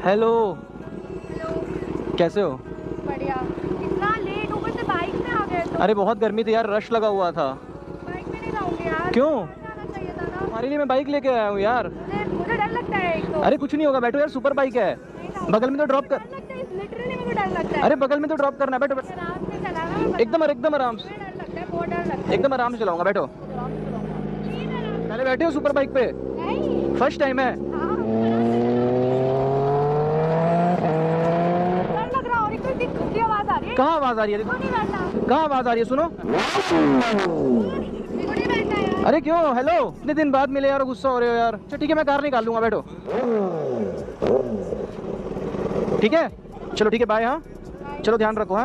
Hello, hello. कैसे हो? बढ़िया। इतना लेट ऊपर से बाइक में आ गए तो। अरे बहुत गर्मी थी यार, रश लगा हुआ था। बाइक में नहीं जाओगे यार? क्यों? जाना चाहिए था ना। तुम्हारे लिए मैं बाइक लेके आया हूँ यार। मुझे डर लगता है एक तो। अरे कुछ नहीं होगा, बैठो यार, सुपर बाइक है। नहीं जाऊंगी। बगल में तो ड्रॉप कर। डर लगता है, लिटरली मुझे डर लगता है। अरे बगल में तो ड्रॉप करना है, बैठो बैठो। आराम से चलाना, मैं एकदम आराम से। मुझे डर लगता है, बहुत डर लगता है। एकदम आराम से चलाऊंगा, बैठो। आराम से चलाऊंगा। प्लीज आराम से। पहले बैठे हो सुपर बाइक पे? नहीं। फर्स्ट टाइम है? हाँ, डर लग रहा है और एक तो इतनी गंदी आवाज आ रही है। कहाँ आवाज आ रही है? क्यों नहीं बैठना? कहाँ आवाज आ रही है? सुनो। मेरे को नहीं बैठना यार। अरे क्यों? हेलो, इतने दिन बाद मिले यार, गुस्सा हो रहे हो यार। अच्छा ठीक है, मैं कार निकाल लूंगा, बैठो। ठीक है, चलो ठीक है, बाय। हाँ चलो, ध्यान रखो। हाँ।